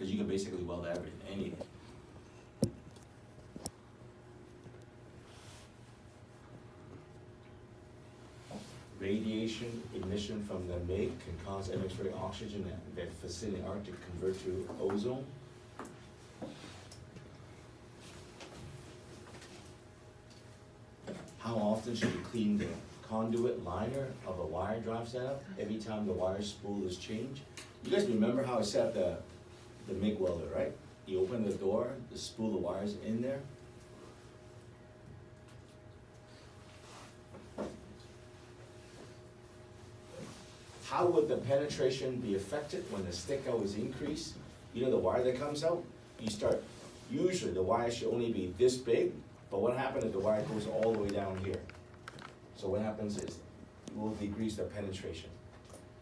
because you can basically weld everything, anything. Radiation emission from the MIG can cause X-ray oxygen that vicinity Arctic convert to ozone. How often should you clean the conduit liner of a wire drive setup? Every time the wire spool is changed. You guys remember how I set up the MIG welder, right? You open the door, the spool of wires in there. How would the penetration be affected when the stick out is increased? You know the wire that comes out? You start, usually the wire should only be this big, but what happens if the wire goes all the way down here? So what happens is, it will decrease the penetration.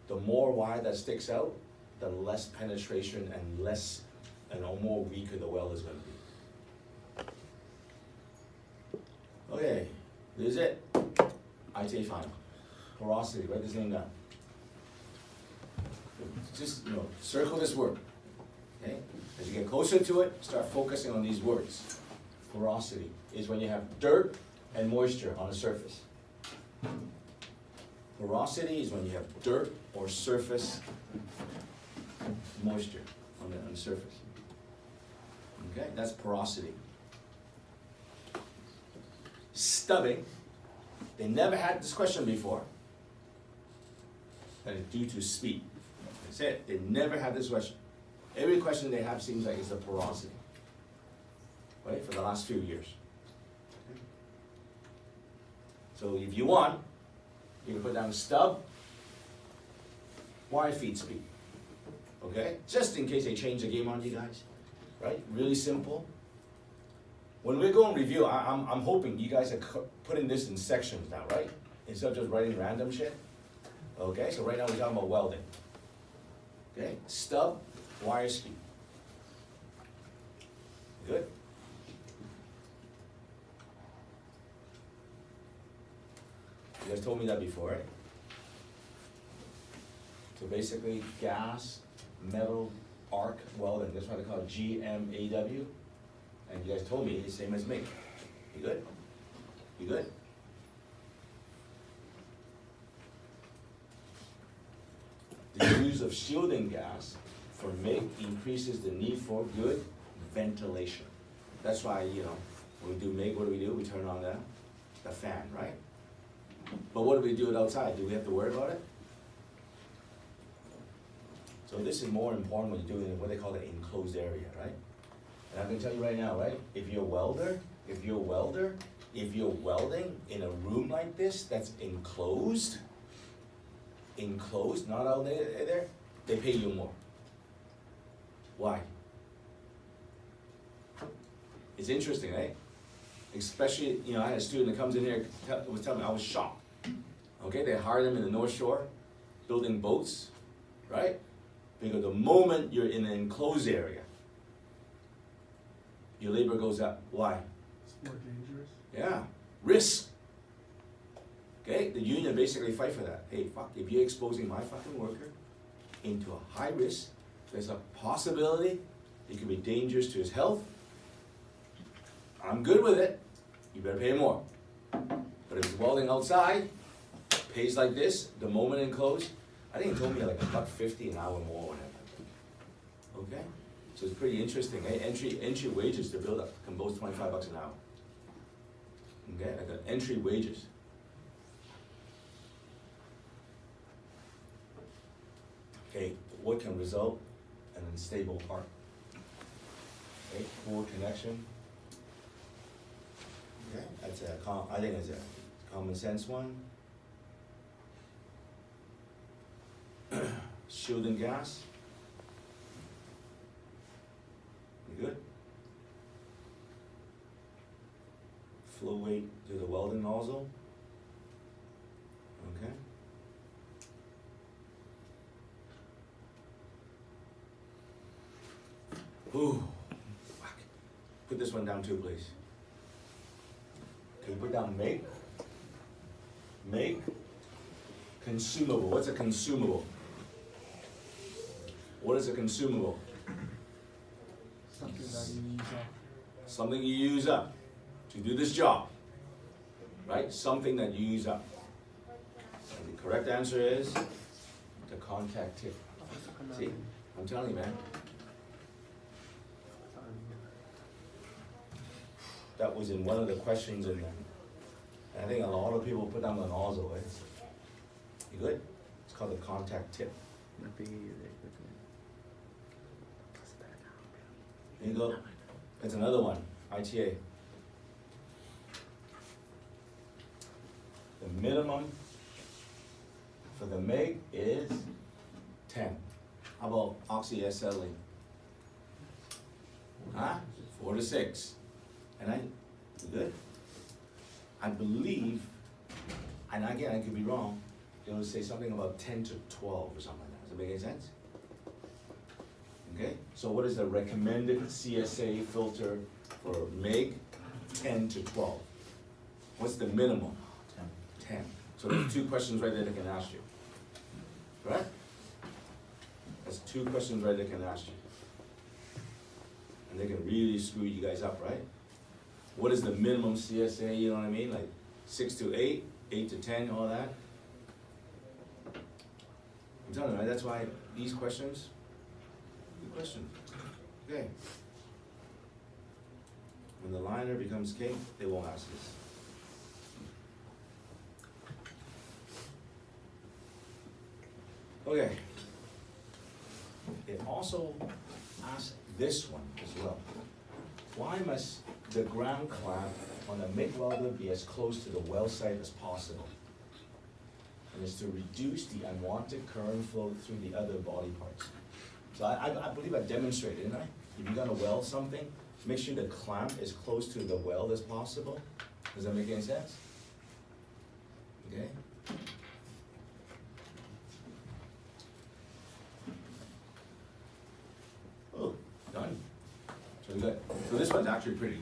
The more wire that sticks out, the less penetration and less, more weaker the weld is gonna be. Okay, this is it. ITA final. Porosity, write this name down. Just, circle this word, okay? As you get closer to it, start focusing on these words. Porosity is when you have dirt and moisture on a surface. Porosity is when you have dirt or surface moisture on the surface. Okay, that's porosity. Stubbing, they never had this question before, and it's due to speed. That's it, they never had this question. Every question they have seems like it's the porosity, right, for the last few years. Okay. So if you want, you can put down stub, wire feed speed, okay? Just in case they change the game on you guys, right? Really simple. When we go and review, I'm hoping you guys are putting this in sections now, right? Instead of just writing random shit. Okay, so right now we're talking about welding. Okay, stub, wire speed. Good? You guys told me that before, right? So basically, gas, metal, arc welding. That's why they call it GMAW. And you guys told me it's the same as MIG. You good? You good? The use of shielding gas for MIG increases the need for good ventilation. That's why, when we do MIG, what do? We turn on the fan, right? But what do we do it outside? Do we have to worry about it? So this is more important when you're doing what they call the enclosed area, right? And I can tell you right now, right? If you're a welder, if you're welding in a room like this that's enclosed, not out there, they pay you more. Why? It's interesting, right? Especially, I had a student that comes in here, was telling me, I was shocked. Okay, they hired him in the North Shore, building boats, right? Because the moment you're in an enclosed area, your labor goes up. Why? It's more dangerous. Yeah, risk. Okay, the union basically fight for that. Hey, fuck, if you're exposing my fucking worker into a high risk, there's a possibility it could be dangerous to his health. I'm good with it. You better pay more. But if it's welding outside, pays like this, the moment enclosed, I think he told me like $1.50 an hour more or whatever. Okay? So it's pretty interesting. Eh? Entry wages to build up can both $25 an hour. Okay, like the entry wages. Okay, what can result in an unstable part? Okay, poor connection. Okay, that's I think it's a common sense one. Shielding gas. You good? Flow weight to the welding nozzle. Okay. Ooh, fuck. Put this one down too, please. Can you put down make? Make. Consumable. What's a consumable? What is a consumable? Something that you use up. Something you use up to do this job, right? Something that you use up. And the correct answer is the contact tip. See, I'm telling you, man. That was in one of the questions in there. And I think a lot of people put down the nozzle. You good? It's called the contact tip. There you go. It's another one, ITA. The minimum for the MIG is 10. How about oxyacetylene? Huh? 4 to 6. And you good? I believe, and again, I could be wrong, it'll say something about 10 to 12 or something like that. Does that make any sense? Okay, so what is the recommended CSA filter for MIG? 10 to 12. What's the minimum? 10. So there's 2 questions right there they can ask you. Right? That's 2 questions right there they can ask you. And they can really screw you guys up, right? What is the minimum CSA, you know what I mean? Like 6 to 8, 8 to 10, all that. I'm telling you, right? That's why these questions, good question. Okay. When the liner becomes king, they won't ask this. Okay. It also asks this one as well. Why must the ground clamp on a MIG welder be as close to the weld site as possible? And it's to reduce the unwanted current flow through the other body parts. So I believe I demonstrated, didn't I? If you're gonna weld something, make sure the clamp is close to the weld as possible. Does that make any sense? Okay. Oh, done. So good. So this one's actually pretty good.